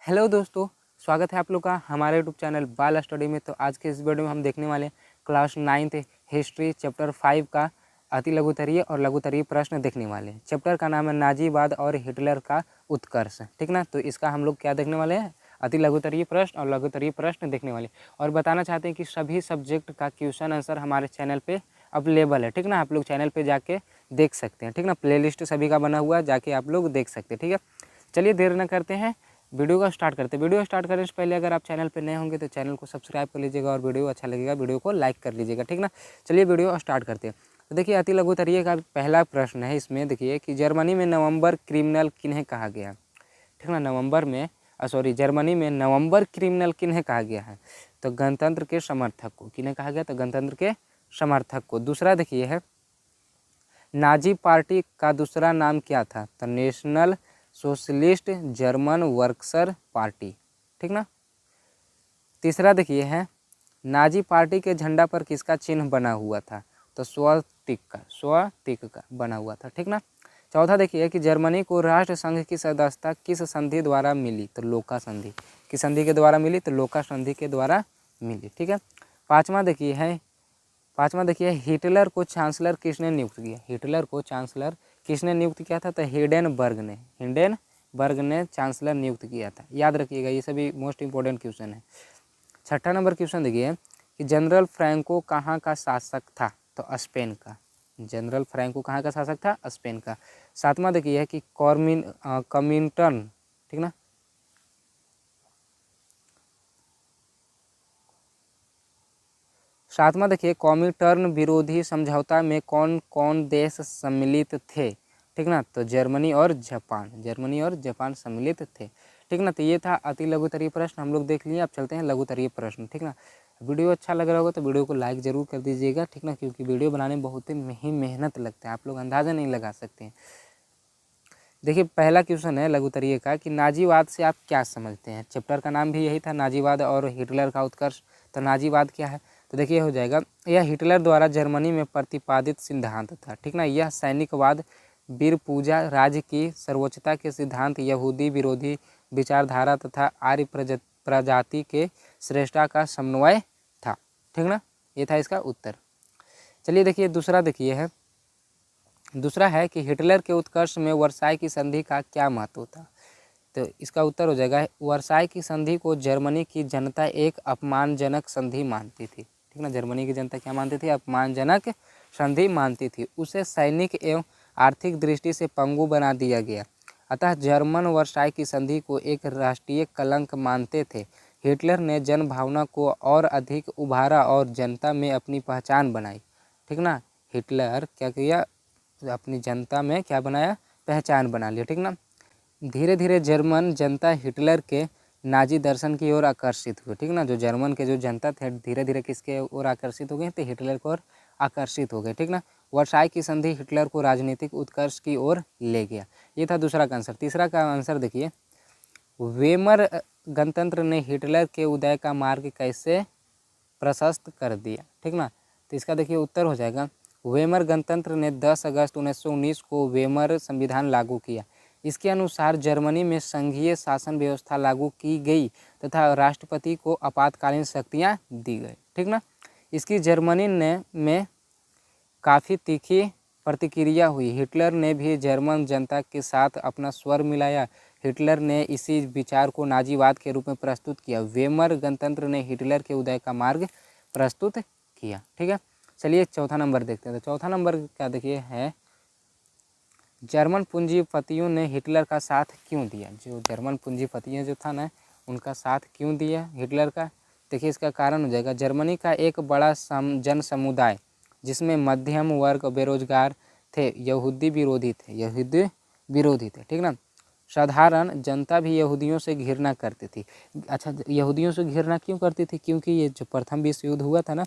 Hello दोस्तों, स्वागत है आप लोग का हमारे यूट्यूब चैनल बाल स्टडी में। तो आज के इस वीडियो में हम देखने वाले क्लास 9th हिस्ट्री चैप्टर 5 का अति लघुतरीय और लघुतरीय प्रश्न देखने वाले हैं। चैप्टर का नाम है नाजीवाद और हिटलर का उत्कर्ष, ठीक ना। तो इसका हम लोग क्या देखने वाले हैं, अति लघुतरीय प्रश्न और लघुतरीय प्रश्न देखने वाले। और बताना चाहते हैं कि सभी सब्जेक्ट का क्वेश्चन आंसर हमारे चैनल पर अवेलेबल है, ठीक ना। आप लोग चैनल पर जाके देख सकते हैं, ठीक ना। प्ले लिस्ट सभी का बना हुआ है, जाके आप लोग देख सकते हैं, ठीक है। चलिए देर न करते हैं, वीडियो का स्टार्ट करते हैं। वीडियो स्टार्ट करने से पहले अगर आप चैनल पर नए होंगे तो चैनल को सब्सक्राइब कर लीजिएगा और वीडियो अच्छा लगेगा वीडियो को लाइक कर लीजिएगा, ठीक ना। चलिए वीडियो स्टार्ट करते हैं। तो देखिए अति लघुतरीय का पहला प्रश्न है, इसमें देखिए कि जर्मनी में नवंबर क्रिमिनल किन्हें कहा गया, ठीक ना। जर्मनी में नवंबर क्रिमिनल किन्हें कहा गया है, तो गणतंत्र के समर्थक को। किन्हें कहा गया, तो गणतंत्र के समर्थक को। दूसरा देखिए है, नाजी पार्टी का दूसरा नाम क्या था, तो national socialist German workers party, ठीक ना। तीसरा देखिए है, नाजी पार्टी के झंडा पर किसका चिन्ह बना हुआ था, तो स्वस्तिक का बना हुआ था, ठीक ना। चौथा देखिए कि जर्मनी को राष्ट्र संघ की सदस्यता किस संधि द्वारा मिली, तो लोका संधि। किस संधि के द्वारा मिली, तो लोका संधि के द्वारा मिली, ठीक है। पाँचवा देखिए हिटलर को चांसलर किसने नियुक्त किया। हिटलर को चांसलर किसने नियुक्त किया था, तो हिंडेनबर्ग ने चांसलर नियुक्त किया था। याद रखिएगा, ये सभी मोस्ट इंपॉर्टेंट क्वेश्चन है। छठा नंबर क्वेश्चन देखिए कि जनरल फ्रैंको कहाँ का शासक था, तो स्पेन का। जनरल फ्रैंको कहाँ का शासक था, स्पेन का। सातवां देखिए कि कमिंटन, ठीक ना। सातवां देखिए कॉमिंटर्न विरोधी समझौता में कौन कौन देश सम्मिलित थे, ठीक ना, तो जर्मनी और जापान सम्मिलित थे, ठीक ना। तो ये था अति लघुतरीय प्रश्न, हम लोग देख लिए। अब चलते हैं लघुतरीय प्रश्न, ठीक ना। वीडियो अच्छा लग रहा होगा तो वीडियो को लाइक ज़रूर कर दीजिएगा, ठीक ना, क्योंकि वीडियो बनाने में बहुत ही मेहनत लगता है, आप लोग अंदाज़ा नहीं लगा सकते हैं। देखिए पहला क्वेश्चन है लघुतरीय का कि नाजीवाद से आप क्या समझते हैं। चैप्टर का नाम भी यही था, नाजीवाद और हिटलर का उत्कर्ष। तो नाजीवाद क्या है, तो देखिए हो जाएगा, यह हिटलर द्वारा जर्मनी में प्रतिपादित सिद्धांत था, ठीक ना। यह सैनिकवाद, वीर पूजा, राज्य की सर्वोच्चता के सिद्धांत, यहूदी विरोधी विचारधारा तथा आर्य प्रजाति के श्रेष्ठता का समन्वय था, ठीक ना। ये था इसका उत्तर। चलिए देखिए दूसरा है कि हिटलर के उत्कर्ष में वर्साई की संधि का क्या महत्व था। तो इसका उत्तर हो जाएगा, वर्साई की संधि को जर्मनी की जनता एक अपमानजनक संधि मानती थी, ठीक ना। जर्मनी की जनता क्या मानती थी, अपमानजनक संधि मानती थी। उसे सैनिक एवं आर्थिक दृष्टि से पंगु बना दिया गया, अतः जर्मन वर्साई की संधि को एक राष्ट्रीय कलंक मानते थे। हिटलर ने जनभावना को और अधिक उभारा और जनता में अपनी पहचान बनाई, ठीक ना। हिटलर क्या किया, अपनी जनता में क्या बनाया, पहचान बना लिया, ठीक ना। धीरे धीरे जर्मन जनता हिटलर के नाजी दर्शन की ओर आकर्षित हुई, ठीक ना। जो जर्मन के जो जनता थे धीरे धीरे किसके ओर आकर्षित हो गए, तो हिटलर की ओर आकर्षित हो गए, ठीक ना। वर्साई की संधि हिटलर को राजनीतिक उत्कर्ष की ओर ले गया। ये था दूसरा का आंसर। तीसरा का आंसर देखिए, वेमर गणतंत्र ने हिटलर के उदय का मार्ग कैसे प्रशस्त कर दिया, ठीक ना। तो इसका देखिए उत्तर हो जाएगा, वेमर गणतंत्र ने 10 अगस्त 1919 को वेमर संविधान लागू किया। इसके अनुसार जर्मनी में संघीय शासन व्यवस्था लागू की गई तथा राष्ट्रपति को आपातकालीन शक्तियां दी गई, ठीक ना। इसकी जर्मनी में काफ़ी तीखी प्रतिक्रिया हुई। हिटलर ने भी जर्मन जनता के साथ अपना स्वर मिलाया। हिटलर ने इसी विचार को नाजीवाद के रूप में प्रस्तुत किया। वेमर गणतंत्र ने हिटलर के उदय का मार्ग प्रस्तुत किया, ठीक है। चलिए चौथा नंबर देखते हैं। तो चौथा नंबर क्या देखिए है, जर्मन पूंजीपतियों ने हिटलर का साथ क्यों दिया। जो जर्मन पूंजीपतियों जो था ना, उनका साथ क्यों दिया हिटलर का। देखिए इसका कारण हो जाएगा, जर्मनी का एक बड़ा जन समुदाय जिसमें मध्यम वर्ग बेरोजगार थे, यहूदी विरोधी थे, ठीक ना। साधारण जनता भी यहूदियों से घृणा करती थी। अच्छा, यहूदियों से घृणा क्यों करती थी, क्योंकि ये जो प्रथम विश्व युद्ध हुआ था ना,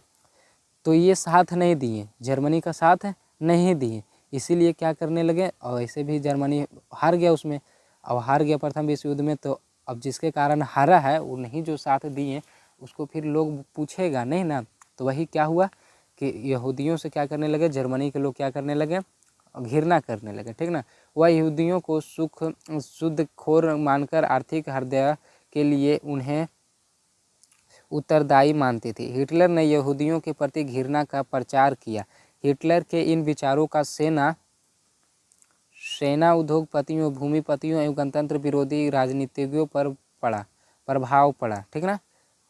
तो ये साथ नहीं दिए, जर्मनी का साथ नहीं दिए, इसीलिए क्या करने लगे, और ऐसे भी जर्मनी हार गया उसमें। अब हार गया प्रथम विश्व युद्ध में, तो अब जिसके कारण हारा है वो नहीं जो साथ दिए, उसको फिर लोग पूछेगा नहीं ना। तो वही क्या हुआ कि यहूदियों से क्या करने लगे, जर्मनी के लोग क्या करने लगे, घृणा करने लगे, ठीक ना। वह यहूदियों को शुद्ध खोर मानकर आर्थिक हृदय के लिए उन्हें उत्तरदायी मानती थी। हिटलर ने यहूदियों के प्रति घृणा का प्रचार किया। हिटलर के इन विचारों का सेना उद्योगपतियों, भूमिपतियों एवं गणतंत्र विरोधी राजनीतिज्ञों पर प्रभाव पड़ा। ठीक ना,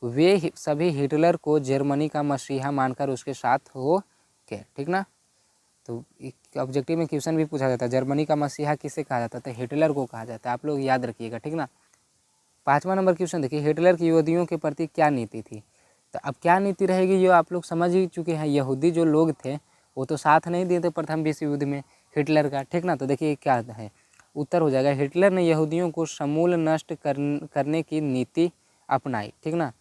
वे सभी हिटलर को जर्मनी का मसीहा मानकर उसके साथ हो गए। ठीक ना, तो ऑब्जेक्टिव में क्वेश्चन भी पूछा जाता है, जर्मनी का मसीहा किसे कहा जाता है? तो हिटलर को कहा जाता है। आप लोग याद रखिएगा। ठीक ना, 5वां नंबर क्वेश्चन देखिए, हिटलर की यहूदियों के प्रति क्या नीति थी? तो अब क्या नीति रहेगी ये आप लोग समझ ही चुके हैं। यहूदी जो लोग थे वो तो साथ नहीं दिए थे प्रथम विश्व युद्ध में हिटलर का। ठीक ना, तो देखिए क्या है, उत्तर हो जाएगा हिटलर ने यहूदियों को समूल नष्ट करने की नीति अपनाई। ठीक ना,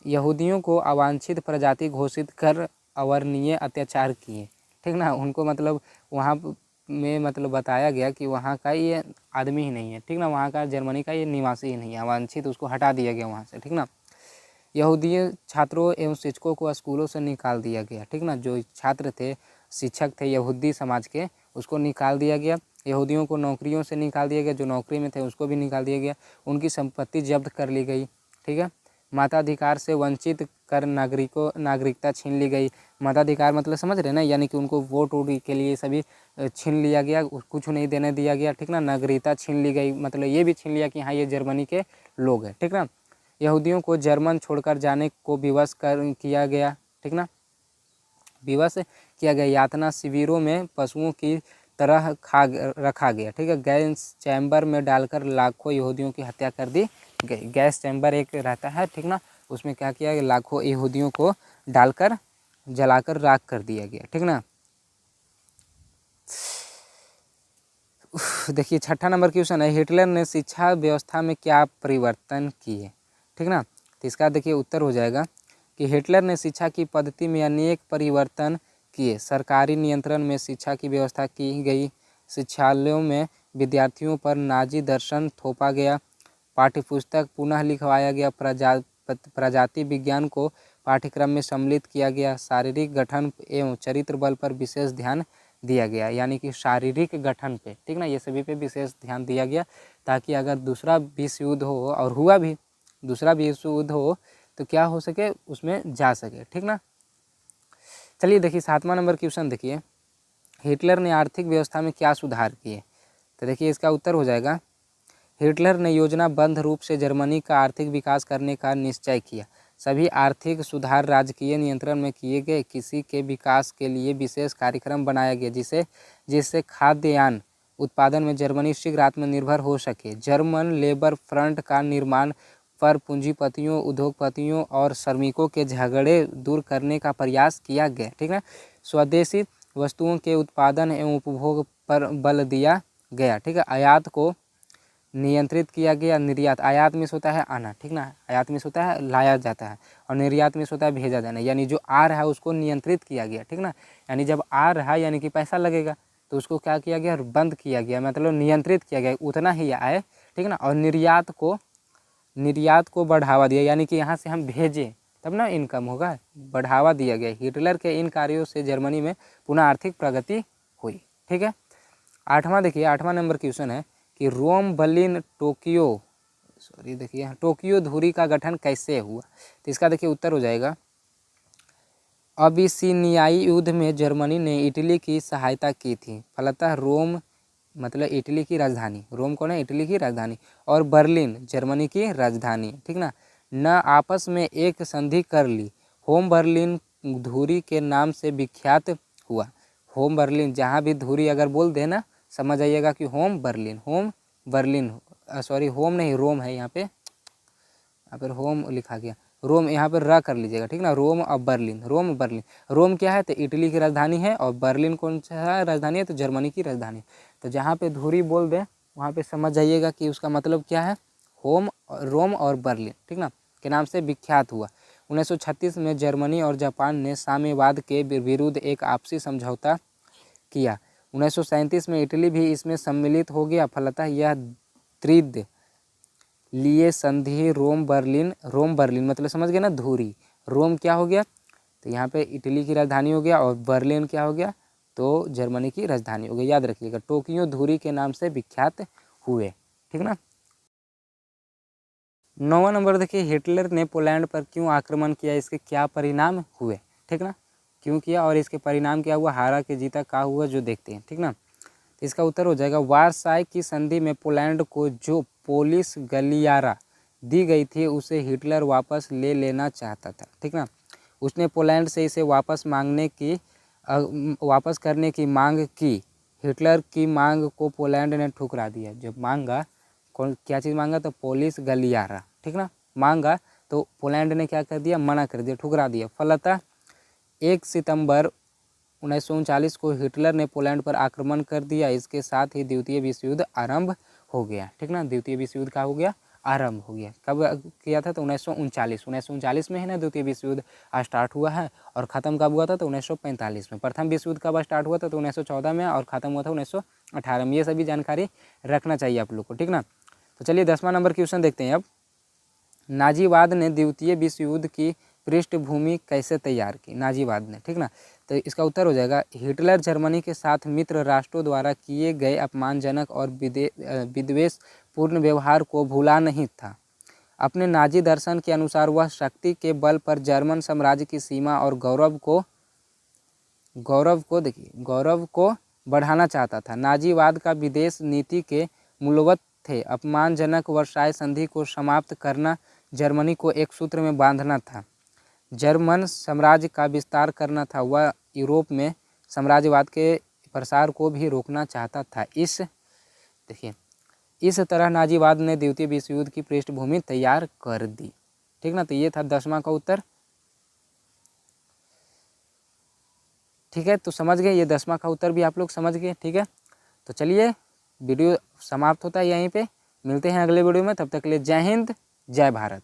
यहूदियों को अवांछित प्रजाति घोषित कर अवर्णनीय अत्याचार किए। ठीक ना, उनको मतलब वहाँ में मतलब बताया गया कि वहाँ का ये आदमी ही नहीं है। ठीक ना, वहाँ का जर्मनी का ये निवासी ही नहीं है, अवांछित, उसको हटा दिया गया वहाँ से। ठीक ना, यहूदी छात्रों एवं शिक्षकों को स्कूलों से निकाल दिया गया। ठीक ना, जो छात्र थे, शिक्षक थे यहूदी समाज के, उसको निकाल दिया गया। यहूदियों को नौकरियों से निकाल दिया गया, जो नौकरी में थे उसको भी निकाल दिया गया। उनकी संपत्ति जब्त कर ली गई। ठीक है, मताधिकार से वंचित कर नागरिकता छीन ली गई। मताधिकार मतलब समझ रहे ना, यानी कि उनको वोट के लिए सभी छीन लिया गया, कुछ नहीं देने दिया गया। ठीक ना, नागरिकता छीन ली गई, मतलब ये भी छीन लिया कि हाँ ये जर्मनी के लोग हैं। ठीक ना, यहूदियों को जर्मन छोड़कर जाने को विवश किया गया। ठीक ना, विवश किया गया। यातना शिविरों में पशुओं की तरह रखा गया। ठीक है, गैस चैम्बर में डालकर लाखों यहूदियों की हत्या कर दी गई। गैस चैम्बर एक रहता है। ठीक ना, उसमें क्या किया गया, लाखों यहूदियों को डालकर जलाकर राख कर दिया गया। ठीक ना, देखिए 6ठा नंबर क्वेश्चन है, हिटलर ने शिक्षा व्यवस्था में क्या परिवर्तन किए? ठीक ना, तो इसका देखिए उत्तर हो जाएगा कि हिटलर ने शिक्षा की पद्धति में अनेक परिवर्तन किए। सरकारी नियंत्रण में शिक्षा की व्यवस्था की गई। शिक्षालयों में विद्यार्थियों पर नाजी दर्शन थोपा गया। पाठ्यपुस्तक पुनः लिखवाया गया। प्रजाति विज्ञान को पाठ्यक्रम में सम्मिलित किया गया। शारीरिक गठन एवं चरित्र बल पर विशेष ध्यान दिया गया, यानी कि शारीरिक गठन पे। ठीक ना, ये सभी पे विशेष ध्यान दिया गया, ताकि अगर दूसरा विश्व युद्ध हो, और हुआ भी दूसरा विश्व युद्ध हो, तो क्या हो सके, उसमें जा सके। ठीक ना, चलिए देखिए 7वां नंबर क्वेश्चन देखिए, हिटलर ने आर्थिक व्यवस्था में क्या सुधार किए? तो देखिए इसका उत्तर हो जाएगा, हिटलर ने योजनाबद्ध रूप से जर्मनी का आर्थिक विकास करने का निश्चय किया। सभी आर्थिक सुधार राजकीय नियंत्रण में किए गए। किसी के विकास के लिए विशेष कार्यक्रम बनाया गया, जिससे खाद्यान्न उत्पादन में जर्मनी शीघ्र आत्मनिर्भर हो सके। जर्मन लेबर फ्रंट का निर्माण पर पूंजीपतियों, उद्योगपतियों और श्रमिकों के झगड़े दूर करने का प्रयास किया गया। ठीक है, स्वदेशी वस्तुओं के उत्पादन एवं उपभोग पर बल दिया गया। ठीक है, आयात को नियंत्रित किया गया। निर्यात, आयात में होता है आना। ठीक ना, आयात में होता है लाया जाता है, और निर्यात में होता है भेजा जाना, यानी जो आ रहा है उसको नियंत्रित किया गया। ठीक ना, यानी जब आ रहा है यानी कि पैसा लगेगा, तो उसको क्या किया गया, बंद किया गया, मतलब नियंत्रित किया गया, उतना ही आए। ठीक ना, और निर्यात को बढ़ावा दिया, यानी कि यहाँ से हम भेजें तब ना इनकम होगा, बढ़ावा दिया गया। हिटलर के इन कार्यों से जर्मनी में पुनः आर्थिक प्रगति हुई। ठीक है, 8वां देखिए, 8वां नंबर क्वेश्चन है कि रोम, बर्लिन, टोक्यो धुरी का गठन कैसे हुआ? तो इसका देखिए उत्तर हो जाएगा, अबिसिनियाई युद्ध में जर्मनी ने इटली की सहायता की थी। फलतः रोम मतलब इटली की राजधानी, रोम कौन है, इटली की राजधानी, और बर्लिन जर्मनी की राजधानी। ठीक ना, आपस में एक संधि कर ली। होम बर्लिन धुरी के नाम से विख्यात हुआ। होम बर्लिन, जहाँ भी धुरी अगर बोल दे ना, समझ आइएगा कि होम बर्लिन, सॉरी होम नहीं, रोम है यहाँ पर होम लिखा गया, रोम यहाँ पर र कर लीजिएगा। ठीक ना, रोम और बर्लिन, रोम क्या है, तो इटली की राजधानी है, और बर्लिन कौन सा राजधानी है, तो जर्मनी की राजधानी। तो जहाँ पे धुरी बोल दें वहाँ पे समझ जाइएगा कि उसका मतलब क्या है, रोम और बर्लिन। ठीक ना, के नाम से विख्यात हुआ। 1936 में जर्मनी और जापान ने साम्यवाद के विरुद्ध एक आपसी समझौता किया। 1937 में इटली भी इसमें सम्मिलित हो गया। फलतः यह त्रिद लिए संधि रोम बर्लिन मतलब समझ गए ना, धुरी, रोम क्या हो गया, तो यहाँ पे इटली की राजधानी हो गया, और बर्लिन क्या हो गया, तो जर्मनी की राजधानी हो गई। याद रखिएगा, टोक्यो धुरी के नाम से विख्यात हुए। ठीक ना, 9वां नंबर देखिए, हिटलर ने पोलैंड पर क्यों आक्रमण किया, इसके क्या परिणाम हुए, ठीक ना, क्यों किया और इसके परिणाम क्या हुआ, हारा के जीता का हुआ, जो देखते हैं, ठीक ना। तो इसका उत्तर हो जाएगा वारसाई की संधि में पोलैंड को जो पोलिस गलियारा दी गई थी उसे हिटलर वापस ले लेना चाहता था, ठीक ना। उसने पोलैंड से इसे वापस करने की मांग की। हिटलर की मांग को पोलैंड ने ठुकरा दिया। जब मांगा, कौन क्या चीज़ मांगा, तो पोलिस गलियारा, ठीक ना, मांगा तो पोलैंड ने क्या कर दिया, मना कर दिया, ठुकरा दिया। फलतः 1 सितंबर 1939 को हिटलर ने पोलैंड पर आक्रमण कर दिया। इसके साथ ही द्वितीय विश्व युद्ध आरंभ हो गया, ठीक ना। द्वितीय विश्व युद्ध का हो गया, आरंभ हो गया। कब किया था, तो 1939 में है ना द्वितीय विश्व युद्ध स्टार्ट हुआ है, और ख़त्म कब हुआ था, तो 1945 में। प्रथम विश्व युद्ध कब स्टार्ट हुआ था, तो 1914 में, और ख़त्म हुआ था 1918 में। ये सभी जानकारी रखना चाहिए आप लोग को, ठीक ना। तो चलिए 10वां नंबर क्वेश्चन देखते हैं अब। नाजीवाद ने द्वितीय विश्व युद्ध की पृष्ठभूमि कैसे तैयार की, नाजीवाद ने, ठीक ना। तो इसका उत्तर हो जाएगा हिटलर जर्मनी के साथ मित्र राष्ट्रों द्वारा किए गए अपमानजनक और विद्वेषपूर्ण व्यवहार को भूला नहीं था। अपने नाजी दर्शन के अनुसार वह शक्ति के बल पर जर्मन साम्राज्य की सीमा और गौरव को बढ़ाना चाहता था। नाजीवाद का विदेश नीति के मूलवत थे अपमानजनक वर्साई संधि को समाप्त करना, जर्मनी को एक सूत्र में बांधना था, जर्मन साम्राज्य का विस्तार करना था, वह यूरोप में साम्राज्यवाद के प्रसार को भी रोकना चाहता था। इस तरह नाजीवाद ने द्वितीय विश्व युद्ध की पृष्ठभूमि तैयार कर दी, ठीक ना। तो ये था 10वां का उत्तर, ठीक है। तो समझ गए, ये 10वां का उत्तर भी आप लोग समझ गए, ठीक है। तो चलिए वीडियो समाप्त होता है यहीं पे, मिलते हैं अगले वीडियो में, तब तक के लिए जय हिंद, जय भारत।